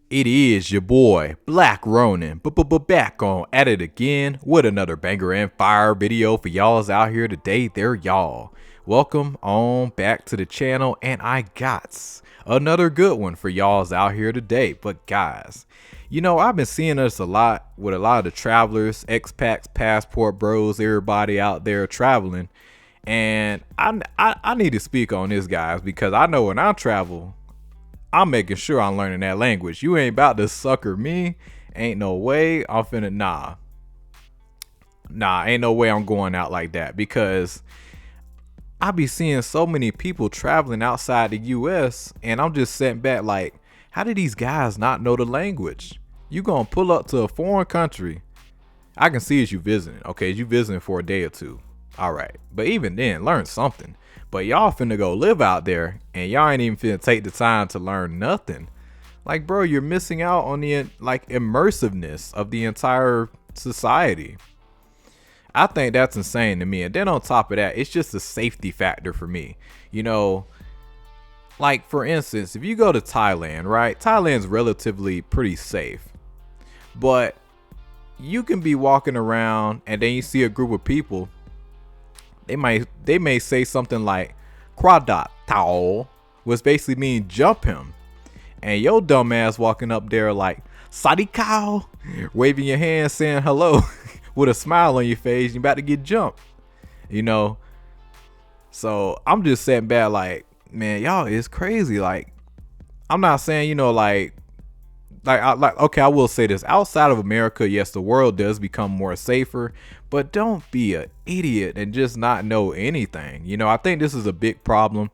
It is your boy, Black Ronin, back on at it again with another banger and fire video for y'all's out here today. There y'all. Welcome on back to the channel, and I got another good one for y'all's out here today. But guys, you know, I've been seeing this a lot with a lot of the travelers, expats, passport bros, everybody out there traveling. And I need to speak on this, guys, because I know when I travel, I'm making sure I'm learning that language. You ain't about to sucker me. Ain't no way I'm finna, ain't no way I'm going out like that, because I be seeing so many people traveling outside the US, and I'm just sitting back like, how do these guys not know the language? You gonna pull up to a foreign country. I can see as you visiting. Okay, you visiting for a day or two. All right, but even then, learn something. But y'all finna go live out there, and y'all ain't even finna take the time to learn nothing. Like, bro, you're missing out on the immersiveness of the entire society. I think that's insane to me. And then on top of that, it's just a safety factor for me. You know, like for instance, if you go to Thailand, right? Thailand's relatively pretty safe, but you can be walking around and then you see a group of people. They may say something like "Kradat Tao," which basically means jump him, and your dumb ass walking up there like "Sadi cow," waving your hand saying hello with a smile on your face. You about to get jumped, you know. So I'm just sitting back like, man, y'all is crazy. Like, I'm not saying, you know, okay, I will say this: outside of America, yes, the world does become more safer, but don't be an idiot and just not know anything. You know, I think this is a big problem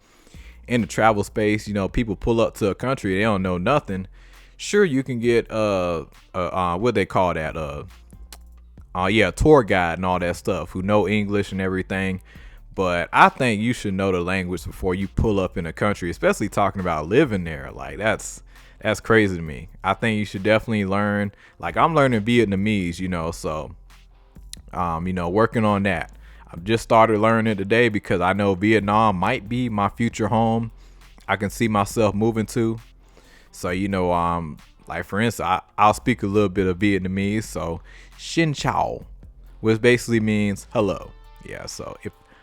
in the travel space. You know, people pull up to a country, they don't know nothing. Sure, you can get what they call that, a tour guide and all that stuff who know English and everything. But I think you should know the language before you pull up in a country, especially talking about living there. Like, that's crazy to me. I think you should definitely learn. Like, I'm learning Vietnamese, you know, so you know, working on that. I've just started learning it today because I know Vietnam might be my future home. I can see myself moving to. So, you know, like for instance, I'll speak a little bit of Vietnamese. So Xin Chao, which basically means hello. Yeah, so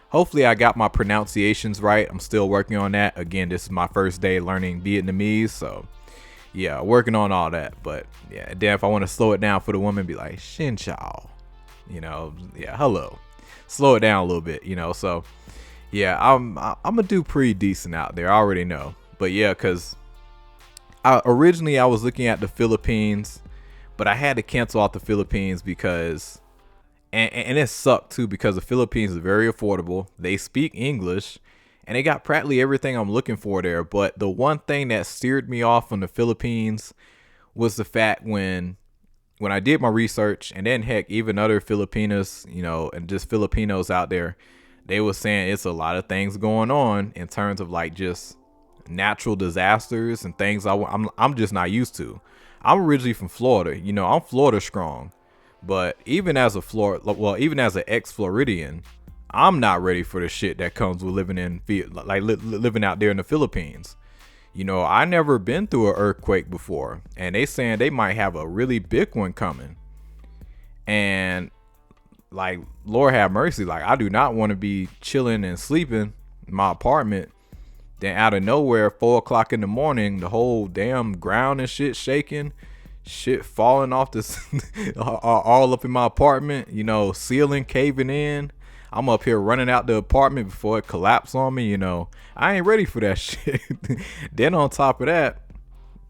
hopefully I got my pronunciations right. I'm still working on that. Again, this is my first day learning Vietnamese, so yeah, working on all that. But yeah, then if I want to slow it down for the woman, be like Xin Chao, you know, yeah, hello. Slow it down a little bit, you know. So yeah, I'm gonna do pretty decent out there. I already know. But yeah, because originally I was looking at the Philippines, but I had to cancel out the Philippines because and it sucked too, because the Philippines is very affordable. They speak English, and they got practically everything I'm looking for there. But the one thing that steered me off from the Philippines was the fact when I did my research, and then heck, even other Filipinos, you know, and just Filipinos out there, they were saying it's a lot of things going on in terms of like just natural disasters and things I'm just not used to. I'm originally from Florida, you know, I'm Florida strong, but even as even as an ex-Floridian, I'm not ready for the shit that comes with living in living out there in the Philippines. You know, I never been through an earthquake before, and they saying they might have a really big one coming. And like, Lord have mercy, like I do not want to be chilling and sleeping in my apartment, then out of nowhere, 4 o'clock in the morning, the whole damn ground and shit shaking, shit falling off this all up in my apartment, you know, ceiling caving in. I'm up here running out the apartment before it collapsed on me, you know. I ain't ready for that shit. Then on top of that,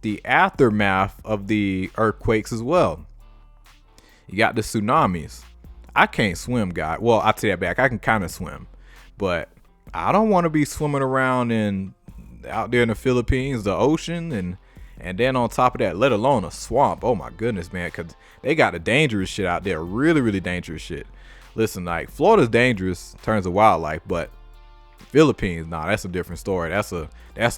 the aftermath of the earthquakes as well. You got the tsunamis. I can't swim, guy. Well, I take that back. I can kind of swim, but I don't want to be swimming around out there in the Philippines, the ocean, and then on top of that, let alone a swamp. Oh my goodness, man, because they got the dangerous shit out there. Really, really dangerous shit. Listen, like, Florida's dangerous in terms of wildlife, but Philippines, nah, that's a different story. That's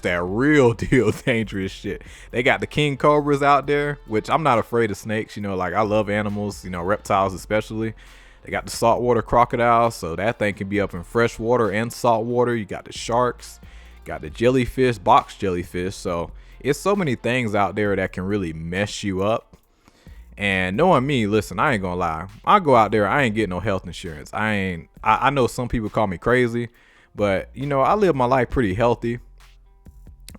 that real deal dangerous shit. They got the king cobras out there, which I'm not afraid of snakes. You know, like, I love animals, you know, reptiles especially. They got the saltwater crocodiles, so that thing can be up in fresh water and salt water. You got the sharks, got the jellyfish, box jellyfish. So it's so many things out there that can really mess you up. And knowing me, listen, I ain't gonna lie. I go out there, I ain't getting no health insurance. I know some people call me crazy, but I live my life pretty healthy.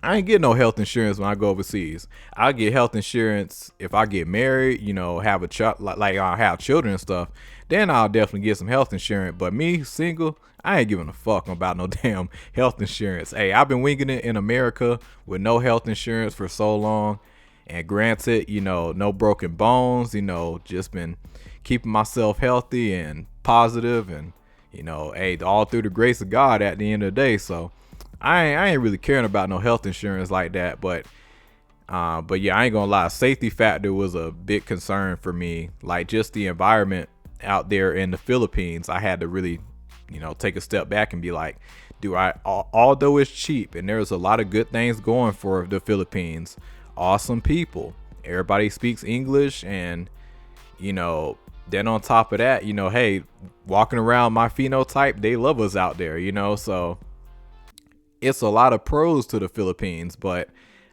I ain't getting no health insurance when I go overseas. I get health insurance if I get married, have a child, like I have children and stuff. Then I'll definitely get some health insurance. But me, single, I ain't giving a fuck about no damn health insurance. Hey, I've been winging it in America with no health insurance for so long. And granted, no broken bones, just been keeping myself healthy and positive and, hey, all through the grace of God at the end of the day. So I ain't really caring about no health insurance like that. But yeah, I ain't gonna lie. Safety factor was a big concern for me. Like just the environment out there in the Philippines, I had to really, take a step back and be like, although it's cheap and there's a lot of good things going for the Philippines, awesome people, everybody speaks English, and then on top of that, hey, walking around my phenotype, they love us out there, so it's a lot of pros to the Philippines. But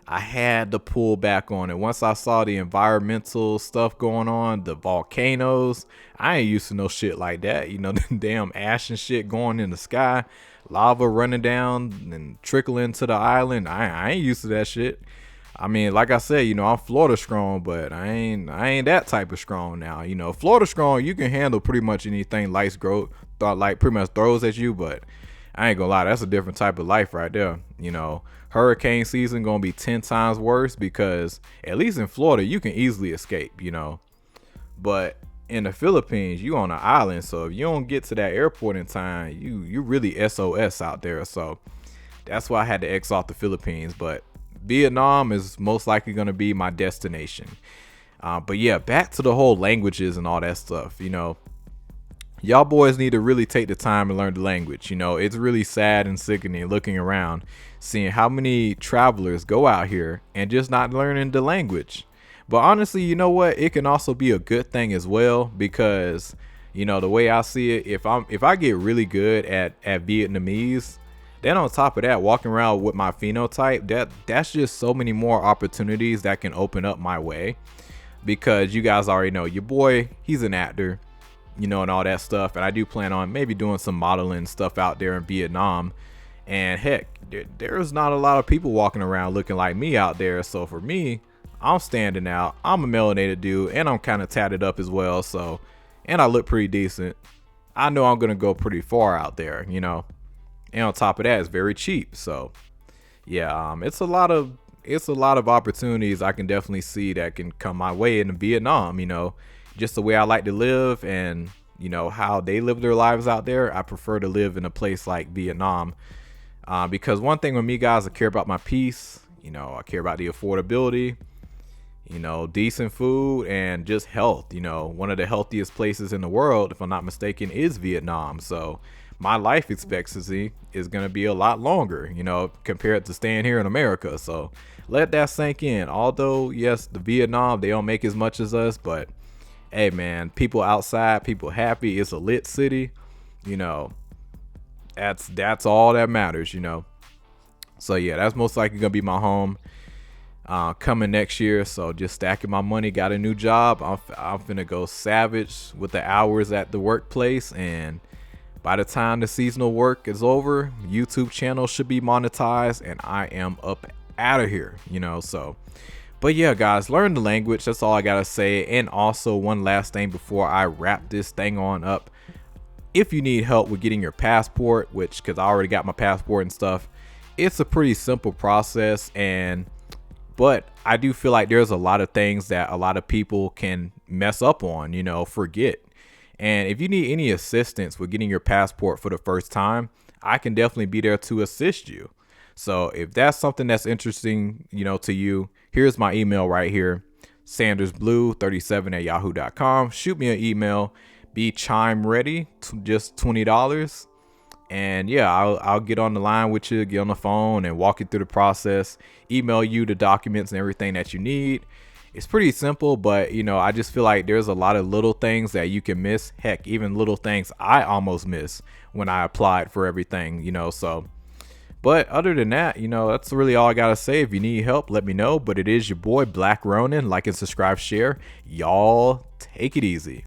I had to pull back on it once I saw the environmental stuff going on, the volcanoes. I ain't used to no shit like that, the damn ash and shit going in the sky, lava running down and trickling to the island. I ain't used to that shit. I mean, like I said, I'm Florida strong, but I ain't that type of strong now. Florida strong, you can handle pretty much anything life's like pretty much throws at you. But I ain't gonna lie, that's a different type of life right there. Hurricane season gonna be 10 times worse because at least in Florida you can easily escape. But in the Philippines, you on an island, so if you don't get to that airport in time, you really SOS out there. So that's why I had to X off the Philippines. But Vietnam is most likely going to be my destination. But yeah, back to the whole languages and all that stuff. Y'all boys need to really take the time to learn the language. It's really sad and sickening looking around, seeing how many travelers go out here and just not learning the language. But honestly, you know what? It can also be a good thing as well, because the way I see it, if I get really good at Vietnamese, then on top of that, walking around with my phenotype, that's just so many more opportunities that can open up my way. Because you guys already know your boy, he's an actor, and all that stuff. And I do plan on maybe doing some modeling stuff out there in Vietnam. And heck, there's not a lot of people walking around looking like me out there. So for me, I'm standing out. I'm a melanated dude, and I'm kind of tatted up as well. So, and I look pretty decent. I know I'm gonna go pretty far out there, And on top of that, it's very cheap. So yeah, it's a lot of opportunities I can definitely see that can come my way in Vietnam. Just the way I like to live, and how they live their lives out there. I prefer to live in a place like Vietnam, because one thing with me, guys, I care about my peace. I care about the affordability, decent food, and just health. One of the healthiest places in the world, if I'm not mistaken, is Vietnam. So my life expectancy is going to be a lot longer, compared to staying here in America. So let that sink in. Although, yes, the Vietnam, they don't make as much as us, but hey, man, people outside, people happy. It's a lit city. That's all that matters, So yeah, that's most likely going to be my home coming next year. So just stacking my money, got a new job. I'm finna go savage with the hours at the workplace, and by the time the seasonal work is over, YouTube channel should be monetized, and I am up out of here, so. But yeah, guys, learn the language. That's all I gotta say. And also, one last thing before I wrap this thing on up, if you need help with getting your passport, because I already got my passport and stuff, it's a pretty simple process. But I do feel like there's a lot of things that a lot of people can mess up on, forget. And if you need any assistance with getting your passport for the first time, I can definitely be there to assist you. So if that's something that's interesting, to you, here's my email right here, sandersblue37@yahoo.com. Shoot me an email. Be chime ready, just $20. And yeah, I'll get on the line with you, get on the phone and walk you through the process, email you the documents and everything that you need. It's pretty simple, but I just feel like there's a lot of little things that you can miss. Heck, even little things I almost missed when I applied for everything, so. But other than that, that's really all I gotta say. If you need help, let me know. But it is your boy Black Ronin. Like and subscribe, share. Y'all take it easy.